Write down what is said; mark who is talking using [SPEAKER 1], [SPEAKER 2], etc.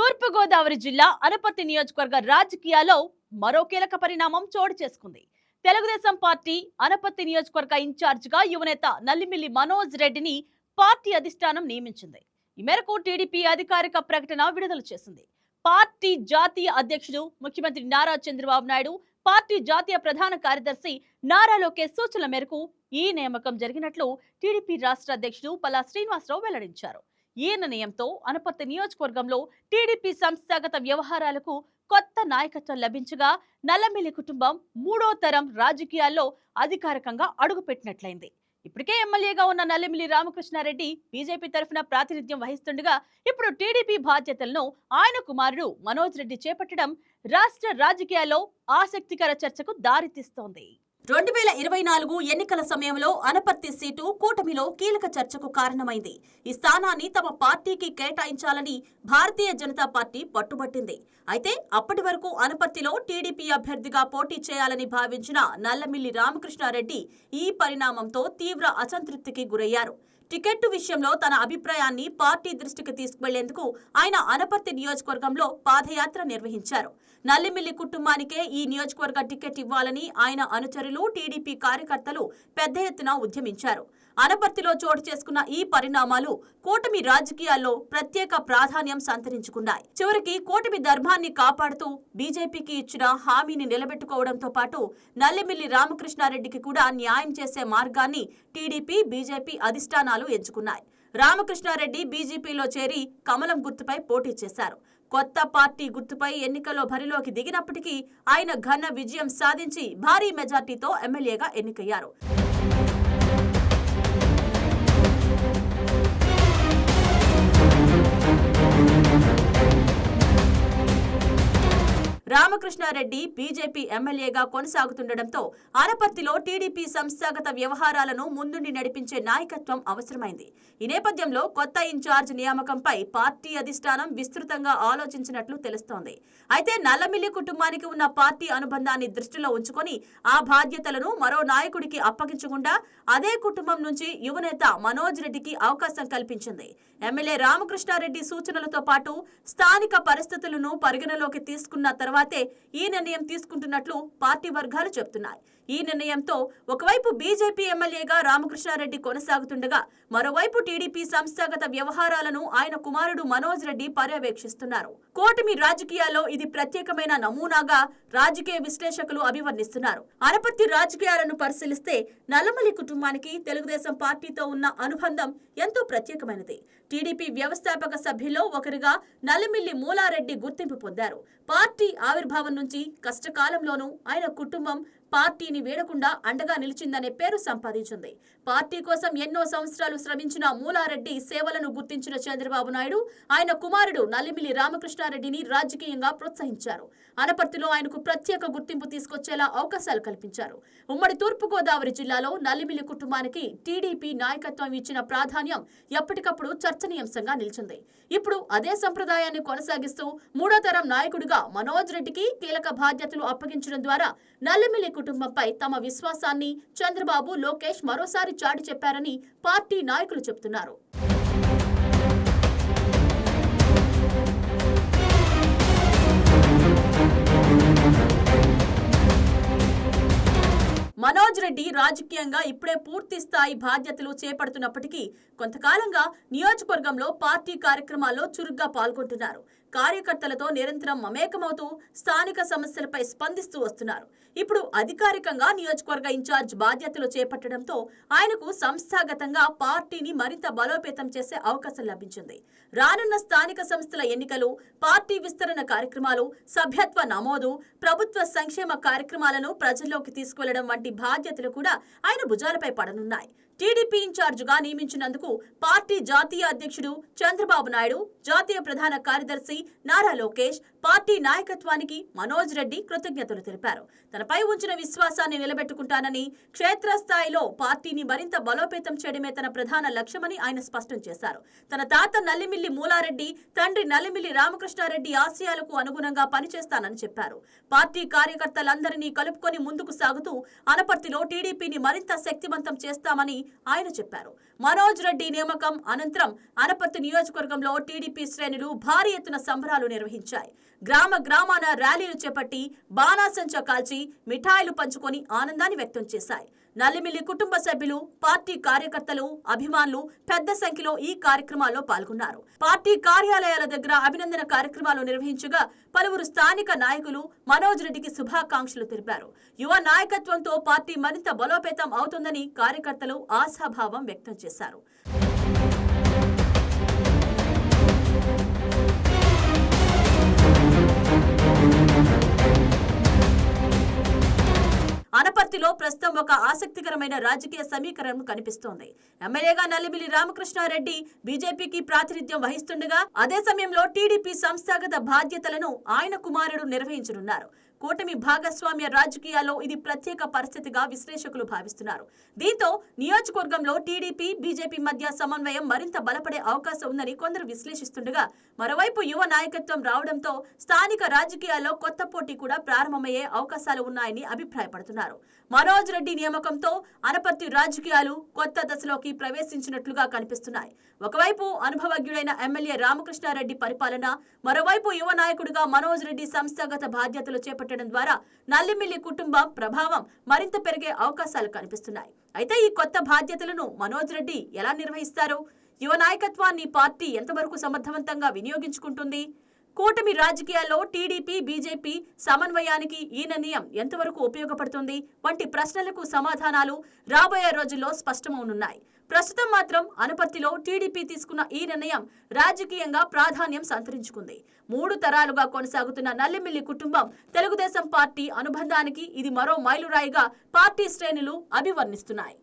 [SPEAKER 1] తూర్పు గోదావరి జిల్లా అనపర్తి నియోజకవర్గ రాజకీయాల్లో మరో కీలక పరిణామం చోటు చేసుకుంది. తెలుగుదేశం పార్టీ అనపర్తి నియోజకవర్గ ఇన్ఛార్జిగా యువనేత నల్లిమిల్లి మనోజ్ రెడ్డిని పార్టీ అధిష్టానం నియమించింది. ఈ మేరకు టీడీపీ అధికారిక ప్రకటన విడుదల చేసింది. పార్టీ జాతీయ అధ్యక్షుడు ముఖ్యమంత్రి నారా చంద్రబాబు నాయుడు, పార్టీ జాతీయ ప్రధాన కార్యదర్శి నారా లోకేష్ సూచనల మేరకు ఈ నియామకం జరిగినట్లు టీడీపీ రాష్ట్ర అధ్యక్షుడు పల్లా శ్రీనివాసరావు వెల్లడించారు. ఈ నిర్ణయంతో అనపర్తి నియోజకవర్గంలో టీడీపీ సంస్థాగత వ్యవహారాలకు కొత్త నాయకత్వం లభించగా నల్లమిల్లి కుటుంబం మూడో తరం రాజకీయాల్లో అధికారికంగా అడుగుపెట్టినట్లయింది. ఇప్పటికే ఎమ్మెల్యేగా ఉన్న నల్లమిల్లి రామకృష్ణారెడ్డి బీజేపీ తరఫున ప్రాతినిధ్యం వహిస్తుండగా ఇప్పుడు టీడీపీ బాధ్యతలను ఆయన కుమారుడు మనోజ్ రెడ్డి చేపట్టడం రాష్ట్ర రాజకీయాల్లో ఆసక్తికర చర్చకు దారితీస్తోంది.
[SPEAKER 2] 2024 ఎన్నికల సమయంలో అనపర్తి సీటు కూటమిలో కీలక చర్చకు కారణమైంది. ఈ స్థానాన్ని తమ పార్టీకి కేటాయించాలని భారతీయ జనతా పార్టీ పట్టుబట్టింది. అయితే అప్పటి వరకు అనపర్తిలో టీడీపీ అభ్యర్థిగా పోటీ చేయాలని భావించిన నల్లమిల్లి రామకృష్ణారెడ్డి ఈ పరిణామంతో తీవ్ర అసంతృప్తికి గురయ్యారు. టికెట్టు విషయంలో తన అభిప్రాయాన్ని పార్టీ దృష్టికి తీసుకువెళ్లేందుకు ఆయన అనపర్తి నియోజకవర్గంలో పాదయాత్ర నిర్వహించారు. నల్లిమిల్లి కుటుంబానికే ఈ నియోజకవర్గ టికెట్ ఇవ్వాలని ఆయన అనుచరులు, టీడీపీ కార్యకర్తలు పెద్ద ఎత్తున ఉద్యమించారు. అనపర్తిలో చోటు చేసుకున్న ఈ పరిణామాలు కూటమి రాజకీయాల్లో ప్రత్యేక ప్రాధాన్యం సంతరించుకున్నాయి. చివరికి కూటమి ధర్మాన్ని కాపాడుతూ బీజేపీకి ఇచ్చిన హామీని నిలబెట్టుకోవడంతో పాటు నల్లిమిల్లి రామకృష్ణారెడ్డికి కూడా న్యాయం చేసే మార్గాన్ని టీడీపీ, బీజేపీ అధిష్టానాలు ఎంచుకున్నాయి. రామకృష్ణారెడ్డి బీజేపీలో చేరి కమలం గుర్తుపై పోటీ చేశారు. కొత్త పార్టీ గుర్తుపై ఎన్నికల్లో బరిలోకి దిగినప్పటికీ ఆయన ఘన విజయం సాధించి భారీ మెజార్టీతో ఎమ్మెల్యేగా ఎన్నికయ్యారు. రామకృష్ణారెడ్డి బీజేపీ ఎమ్మెల్యేగా కొనసాగుతుండటంతో అనపర్తిలో టీడీపీ సంస్థాగత వ్యవహారాలను ముందుండి నడిపించే నాయకత్వం అవసరమైంది. ఈ నేపథ్యంలో కొత్త ఇన్ఛార్జ్ నియామకంపై పార్టీ అధిష్టానం విస్తృతంగా ఆలోచించినట్లు తెలుస్తోంది. అయితే నల్లమిల్లి కుటుంబానికి ఉన్న పార్టీ అనుబంధాన్ని దృష్టిలో ఉంచుకొని ఆ బాధ్యతలను మరో నాయకుడికి అప్పగించకుండా అదే కుటుంబం నుంచి యువనేత మనోజ్ రెడ్డికి అవకాశం కల్పించింది. ఎమ్మెల్యే రామకృష్ణారెడ్డి సూచనలతో పాటు స్థానిక పరిస్థితులను పరిగణలోకి తీసుకున్న తర్వాతే ఈ నిర్ణయం తీసుకుంటున్నట్లు పార్టీ వర్గాలు చెబుతున్నాయి. ఈ నిర్ణయంతో ఒకవైపు బీజేపీ ఎమ్మెల్యేగా రామకృష్ణారెడ్డి కొనసాగుతుండగా మరోవైపు టీడీపీ సంస్థాగత వ్యవహారాలను ఆయన కుమారుడు మనోజ్ రెడ్డి పర్యవేక్షిస్తున్నారు. కూటమి రాజకీయాల్లో ఇది ప్రత్యేకమైన నమూనాగా రాజకీయ విశ్లేషకులు అభివర్ణిస్తున్నారు. అనపర్తి రాజకీయాలను పరిశీలిస్తే నల్లమల్లి కుటుంబానికి తెలుగుదేశం పార్టీతో ఉన్న అనుబంధం ఎంతో ప్రత్యేకమైనది. టీడీపీ వ్యవస్థాపక సభ్యుల్లో ఒకరిగా నల్లమిల్లి మూలారెడ్డి గుర్తింపు పొందారు. పార్టీ ఆవిర్భావం నుంచి కష్టకాలంలోనూ ఆయన కుటుంబం పార్టీని వీడకుండా అండగా నిలిచిందనే పేరు సంపాదించింది. పార్టీ కోసం ఎన్నో సంవత్సరాలు శ్రమించిన మూలారెడ్డి సేవలను గుర్తించిన చంద్రబాబు నాయుడు ఆయన కుమారుడు నల్లిమిల్లి రామకృష్ణారెడ్డిని రాజకీయంగా ప్రోత్సహించారు. అనపర్తిలో ఆయనకు ప్రత్యేక గుర్తింపు తీసుకొచ్చేలా అవకాశాలు కల్పించారు. ఉమ్మడి తూర్పుగోదావరి జిల్లాలో నల్లిమిల్లి కుటుంబానికి టీడీపీ నాయకత్వం ఇచ్చిన ప్రాధాన్యం ఎప్పటికప్పుడు చర్చనీయాంశంగా నిలిచింది. ఇప్పుడు అదే సంప్రదాయాన్ని కొనసాగిస్తూ మూడో తరం నాయకుడిగా మనోజ్ రెడ్డికి కీలక బాధ్యతలు అప్పగించడం ద్వారా నల్లిమిల్లి కుటుంబంపై తమ విశ్వాసాన్ని చంద్రబాబు, లోకేష్ మరోసారి చాటి చెప్పారని పార్టీ నాయకులు చెబుతున్నారు. మనోజ్ రెడ్డి రాజకీయంగా ఇప్పుడే పూర్తి స్థాయి బాధ్యతలు చేపడుతున్నప్పటికీ కొంతకాలంగా నియోజకవర్గంలో పార్టీ కార్యక్రమాల్లో చురుగ్గా పాల్గొంటున్నారు. కార్యకర్తలతో నిరంతరం మమేకమవుతూ స్థానిక సమస్యలపై స్పందిస్తూ వస్తున్నారు. ఇప్పుడు అధికారికంగా నియోజకవర్గ ఇన్ఛార్జ్ బాధ్యతలు చేపట్టడంతో ఆయనకు సంస్థాగతంగా పార్టీని మరింత బలోపేతం చేసే అవకాశం లభించింది. రానున్న స్థానిక సంస్థల ఎన్నికలు, పార్టీ విస్తరణ కార్యక్రమాలు, సభ్యత్వ నమోదు, ప్రభుత్వ సంక్షేమ కార్యక్రమాలను ప్రజల్లోకి తీసుకువెళ్లడం వంటి బాధ్యతలు కూడా ఆయన భుజాలపై పడనున్నాయి. టీడీపీ ఇన్ఛార్జిగా నియమించినందుకు పార్టీ జాతీయ అధ్యక్షుడు చంద్రబాబు నాయుడు, జాతీయ ప్రధాన కార్యదర్శి నారా లోకేష్, పార్టీ నాయకత్వానికి మనోజ్ రెడ్డి కృతజ్ఞతలు తెలిపారు. తనపై ఉంచిన విశ్వాసాన్ని నిలబెట్టుకుంటానని, క్షేత్రస్థాయిలో పార్టీని మరింత బలోపేతం చేయడమే తన ప్రధాన లక్ష్యమని ఆయన స్పష్టం చేశారు. తన తాత నల్లిమిల్లి మూలారెడ్డి, తండ్రి నల్లిమిల్లి రామకృష్ణారెడ్డి ఆశయాలకు అనుగుణంగా పనిచేస్తానని చెప్పారు. పార్టీ కార్యకర్తలందరినీ కలుపుకొని ముందుకు సాగుతూ అనపర్తిలో టీడీపీని మరింత శక్తివంతం చేస్తామని ఆయన చెప్పారు. మనోజ్ రెడ్డి నియామకం అనంతరం అనపర్తి నియోజకవర్గంలో టీడీపీ శ్రేణులు భారీ ఎత్తున సంబరాలు నిర్వహించాయి. గ్రామాన ర్యాలీలు చేపట్టి బాణాసంచా కాల్చి మిఠాయిలు పంచుకొని ఆనందాన్ని వ్యక్తం చేశాయి. నల్లిమిల్లి కుటుంబ సభ్యులు, పార్టీ కార్యకర్తలు, అభిమానులు పెద్ద సంఖ్యలో ఈ కార్యక్రమాల్లో పాల్గొన్నారు. పార్టీ కార్యాలయాల దగ్గర అభినందన కార్యక్రమాలు నిర్వహించగా పలువురు స్థానిక నాయకులు మనోజ్ రెడ్డికి శుభాకాంక్షలు తెలిపారు. యువ నాయకత్వంతో పార్టీ మరింత బలోపేతం అవుతుందని కార్యకర్తలు ఆశాభావం వ్యక్తం చేశారు. అనపర్తిలో ప్రస్తుతం ఒక ఆసక్తికరమైన రాజకీయ సమీకరణం కనిపిస్తోంది. ఎమ్మెల్యేగా నల్లిమిల్లి రామకృష్ణారెడ్డి బీజేపీకి ప్రాతినిధ్యం వహిస్తుండగా అదే సమయంలో టీడీపీ సంస్థాగత బాధ్యతలను ఆయన కుమారుడు నిర్వహించనున్నారు. కూటమి భాగస్వామ్య రాజకీయాల్లో ఇది ప్రత్యేక పరిస్థితిగా విశ్లేషకులు భావిస్తున్నారు. దీంతో నియోజకవర్గంలో టీడీపీ, బీజేపీ మధ్య సమన్వయం మరింత బలపడే అవకాశం ఉందని కొందరు విశ్లేషిస్తుండగా, మరోవైపు యువ నాయకత్వం రావడంతో స్థానిక రాజకీయాల్లో కొత్త పోటీ కూడా ప్రారంభమయ్యే అవకాశాలు ఉన్నాయని అభిప్రాయపడుతున్నారు. మనోజ్ రెడ్డి నియామకంతో అనపర్తి రాజకీయాలు కొత్త దశలోకి ప్రవేశించినట్లుగా కనిపిస్తున్నాయి. ఒకవైపు అనుభవజ్ఞుడైన ఎమ్మెల్యే రామకృష్ణారెడ్డి పరిపాలన, మరోవైపు యువ నాయకుడిగా మనోజ్ రెడ్డి సంస్థాగత బాధ్యతలు చేపట్టడం ద్వారా నల్లిమిల్లి కుటుంబం ప్రభావం మరింత పెరిగే అవకాశాలు కనిపిస్తున్నాయి. అయితే ఈ కొత్త బాధ్యతలను మనోజ్ రెడ్డి ఎలా నిర్వహిస్తారు? యువ నాయకత్వాన్ని పార్టీ ఎంతవరకు సమర్థవంతంగా వినియోగించుకుంటుంది? కూటమి రాజకీయాల్లో టీడీపీ, బీజేపీ సమన్వయానికి ఈ నిర్ణయం ఎంతవరకు ఉపయోగపడుతుంది వంటి ప్రశ్నలకు సమాధానాలు రాబోయే రోజుల్లో స్పష్టమవునున్నాయి. ప్రస్తుతం మాత్రం అనపర్తిలో టీడీపీ తీసుకున్న ఈ నిర్ణయం రాజకీయంగా ప్రాధాన్యం సంతరించుకుంది. 3 తరాలుగా కొనసాగుతున్న నల్లిమిల్లి కుటుంబం, తెలుగుదేశం పార్టీ అనుబంధానికి ఇది మరో మైలురాయిగా పార్టీ శ్రేణులు అభివర్ణిస్తున్నాయి.